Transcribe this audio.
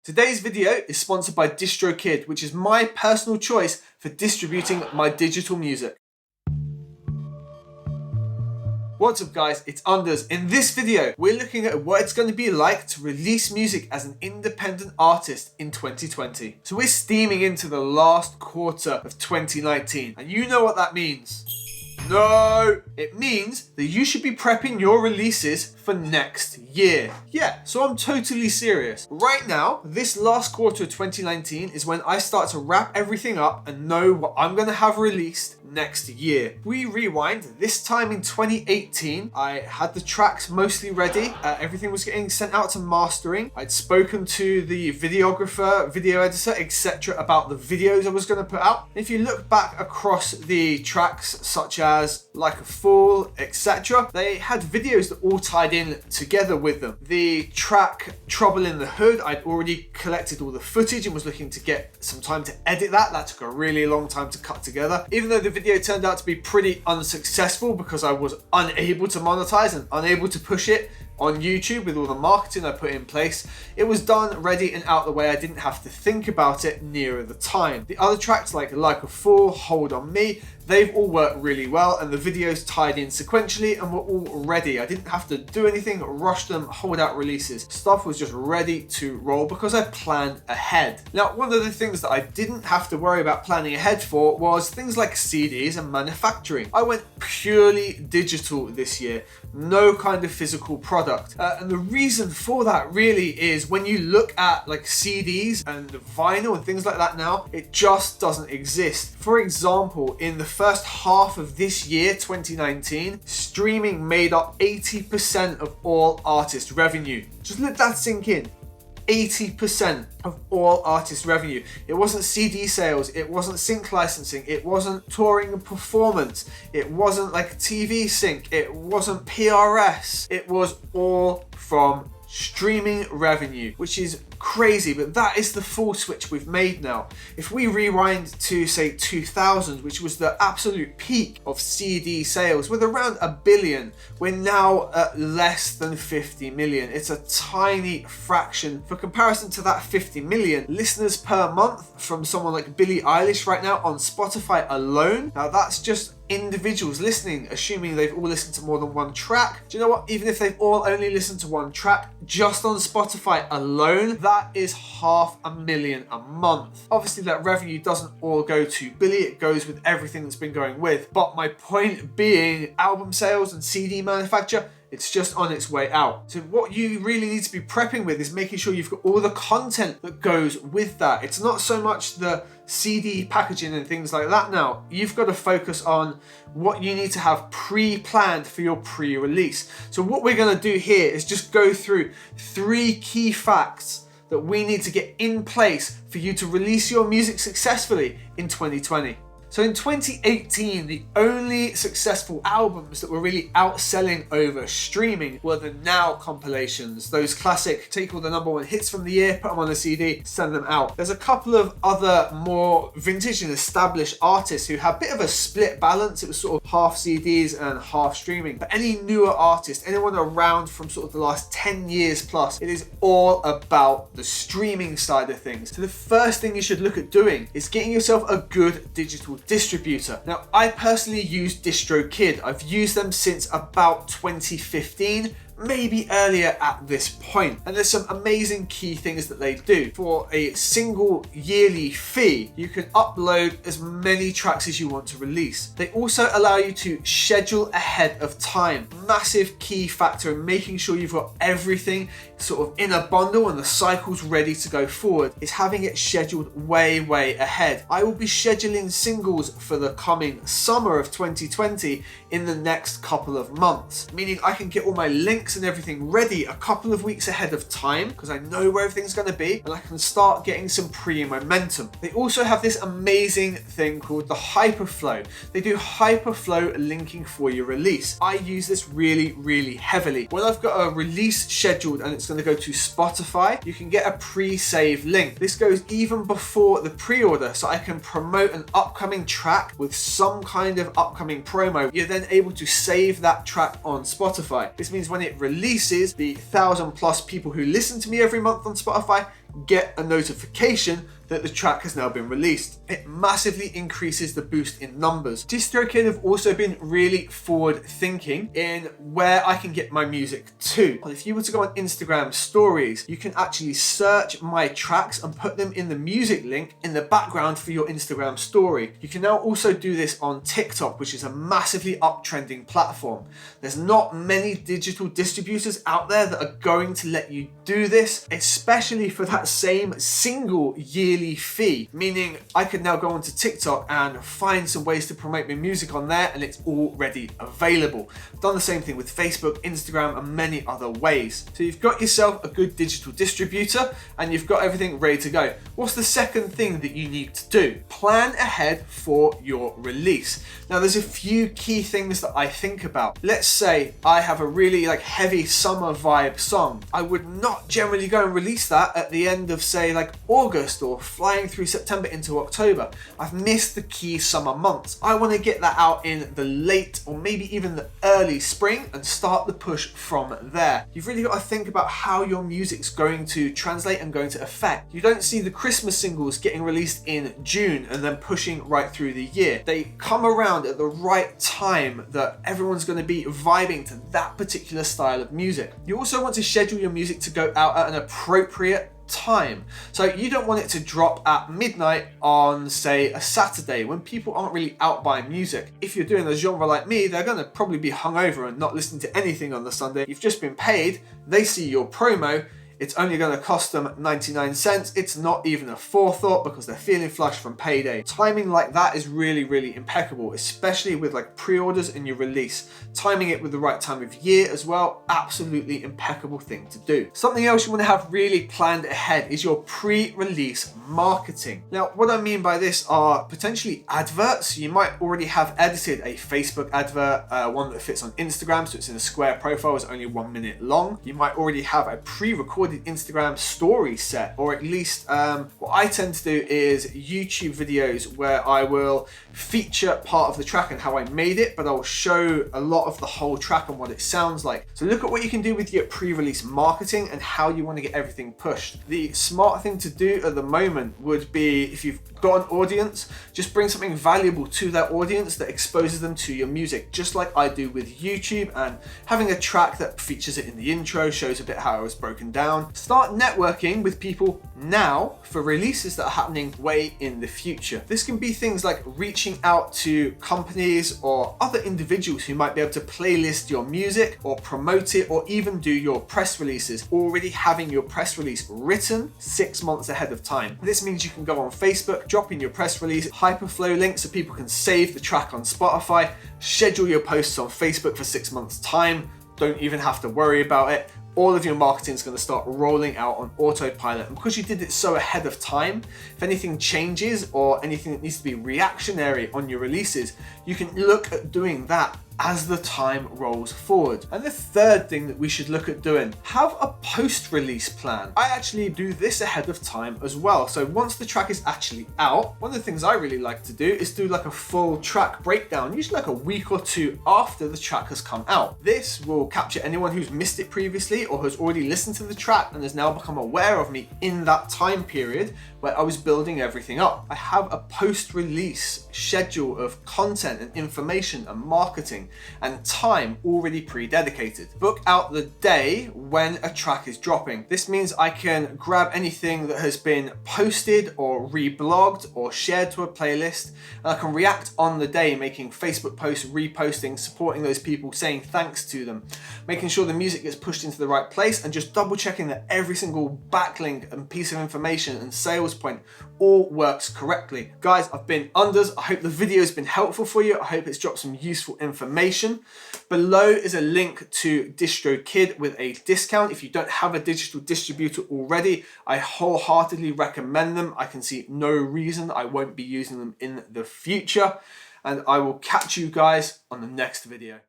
Today's video is sponsored by DistroKid, which is my personal choice for distributing my digital music. What's up guys, it's Anders. In this video, we're looking at what it's going to be like to release music as an independent artist in 2020. So we're steaming into the last quarter of 2019, and you know what that means. No, it means that you should be prepping your releases for next year. Yeah, so I'm totally serious. Right now, this last quarter of 2019 is when I start to wrap everything up and know what I'm going to have released next year. We rewind, this time in 2018, I had the tracks mostly ready. Everything was getting sent out to mastering. I'd spoken to the videographer, video editor, etc. about the videos I was going to put out. If you look back across the tracks such as Like a Fool, etc., they had videos that all tied in together with them. The track Trouble in the Hood, I'd already collected all the footage and was looking to get some time to edit that. That took a really long time to cut together. Even though the video turned out to be pretty unsuccessful because I was unable to monetize and unable to push it on YouTube with all the marketing I put in place, it was done, ready and out the way. I didn't have to think about it nearer the time. The other tracks like a Fool, Hold on Me, they've all worked really well and the videos tied in sequentially and were all ready. I didn't have to do anything, rush them, hold out releases. Stuff was just ready to roll because I planned ahead. Now, one of the things that I didn't have to worry about planning ahead for was things like CDs and manufacturing. I went purely digital this year, no kind of physical product. And the reason for that really is when you look at like CDs and vinyl and things like that now, it just doesn't exist. For example, in the first half of this year, 2019, streaming made up 80% of all artist revenue. Just let that sink in. 80% of all artist revenue. It wasn't CD sales, it wasn't sync licensing, it wasn't touring and performance, it wasn't like TV sync, it wasn't PRS, it was all from streaming revenue, which is crazy, but that is the full switch we've made now. If we rewind to say 2000, which was the absolute peak of CD sales with around 1 billion, we're now at less than 50 million. It's a tiny fraction. For comparison to that 50 million, listeners per month from someone like Billie Eilish right now on Spotify alone, now that's just individuals listening, assuming they've all listened to more than one track. Do you know what? Even if they've all only listened to one track, just on Spotify alone, that is 500,000 a month. Obviously, that revenue doesn't all go to Billie, it goes with everything that's been going with. But my point being, album sales and CD manufacture, it's just on its way out. So what you really need to be prepping with is making sure you've got all the content that goes with that. It's not so much the CD packaging and things like that now. You've got to focus on what you need to have pre-planned for your pre-release. So what we're going to do here is just go through 3 key facts that we need to get in place for you to release your music successfully in 2020. So in 2018, the only successful albums that were really outselling over streaming were the Now compilations. Those classic, take all the #1 hits from the year, put them on a CD, send them out. There's a couple of other more vintage and established artists who have a bit of a split balance. It was sort of half CDs and half streaming. But any newer artist, anyone around from sort of the last 10 years plus, it is all about the streaming side of things. So the first thing you should look at doing is getting yourself a good digital distributor. Now, I personally use DistroKid. I've used them since about 2015, maybe earlier at this point. And there's some amazing key things that they do. For a single yearly fee, you can upload as many tracks as you want to release. They also allow you to schedule ahead of time. Massive key factor in making sure you've got everything sort of in a bundle and the cycle's ready to go forward is having it scheduled way ahead. I will be scheduling singles for the coming summer of 2020 in the next couple of months, meaning I can get all my links and everything ready a couple of weeks ahead of time because I know where everything's going to be and I can start getting some pre-momentum. They also have this amazing thing called the Hyperflow. They do Hyperflow linking for your release. I use this really heavily. When I've got a release scheduled and it's going to go to Spotify, you can get a pre-save link. This goes even before the pre-order, so I can promote an upcoming track with some kind of upcoming promo. You're then able to save that track on Spotify. This means when it releases, the 1,000+ people who listen to me every month on Spotify get a notification that the track has now been released. It massively increases the boost in numbers. DistroKid have also been really forward thinking in where I can get my music to. Well, if you were to go on Instagram stories, you can actually search my tracks and put them in the music link in the background for your Instagram story. You can now also do this on TikTok, which is a massively uptrending platform. There's not many digital distributors out there that are going to let you do this, especially for that same single yearly fee, meaning I could now go onto TikTok and find some ways to promote my music on there, and it's already available. I've done the same thing with Facebook, Instagram, and many other ways. So you've got yourself a good digital distributor and you've got everything ready to go. What's the second thing that you need to do? Plan ahead for your release. Now there's a few key things that I think about. Let's say I have a really heavy summer vibe song. I would not generally go and release that at the end of say August or flying through September into October. I've missed the key summer months. I want to get that out in the late or maybe even the early spring and start the push from there. You've really got to think about how your music's going to translate and going to affect. You don't see the Christmas singles getting released in June and then pushing right through the year. They come around at the right time that everyone's going to be vibing to that particular style of music. You also want to schedule your music to go out at an appropriate time. So you don't want it to drop at midnight on say a Saturday when people aren't really out buying music. If you're doing a genre like me, they're going to probably be hungover and not listening to anything on the Sunday. You've just been paid, they see your promo, it's only going to cost them 99 cents. It's not even a forethought because they're feeling flush from payday. Timing like that is really, really impeccable, especially with pre-orders and your release. Timing it with the right time of year as well, absolutely impeccable thing to do. Something else you want to have really planned ahead is your pre-release marketing. Now, what I mean by this are potentially adverts. You might already have edited a Facebook advert, one that fits on Instagram, so it's in a square profile, it's only 1 minute long. You might already have a pre-recorded Instagram story set, or at least what I tend to do is YouTube videos where I will feature part of the track and how I made it, but I'll show a lot of the whole track and what it sounds like. So look at what you can do with your pre-release marketing and how you want to get everything pushed. The smart thing to do at the moment would be, if you've got an audience, just bring something valuable to that audience that exposes them to your music, just like I do with YouTube, and having a track that features it in the intro, shows a bit how it was broken down. Start networking with people now for releases that are happening way in the future. This can be things like reaching out to companies or other individuals who might be able to playlist your music or promote it, or even do your press releases, already having your press release written 6 months ahead of time. This means you can go on Facebook, drop in your press release, hyperflow link so people can save the track on Spotify, schedule your posts on Facebook for 6 months time, don't even have to worry about it. All of your marketing is going to start rolling out on autopilot. And because you did it so ahead of time, if anything changes or anything that needs to be reactionary on your releases, you can look at doing that as the time rolls forward. And the third thing that we should look at doing, have a post-release plan. I actually do this ahead of time as well. So once the track is actually out, one of the things I really like to do is do a full track breakdown, usually a week or two after the track has come out. This will capture anyone who's missed it previously or has already listened to the track and has now become aware of me in that time period where I was building everything up. I have a post-release schedule of content and information and marketing and time already pre-dedicated. Book out the day when a track is dropping. This means I can grab anything that has been posted or reblogged or shared to a playlist, and I can react on the day, making Facebook posts, reposting, supporting those people, saying thanks to them, making sure the music gets pushed into the right place, and just double checking that every single backlink and piece of information and sales point all works correctly. Guys, I've been Unders. I hope the video has been helpful for you. I hope it's dropped some useful information. Below is a link to DistroKid with a discount. If you don't have a digital distributor already, I wholeheartedly recommend them. I can see no reason I won't be using them in the future. And I will catch you guys on the next video.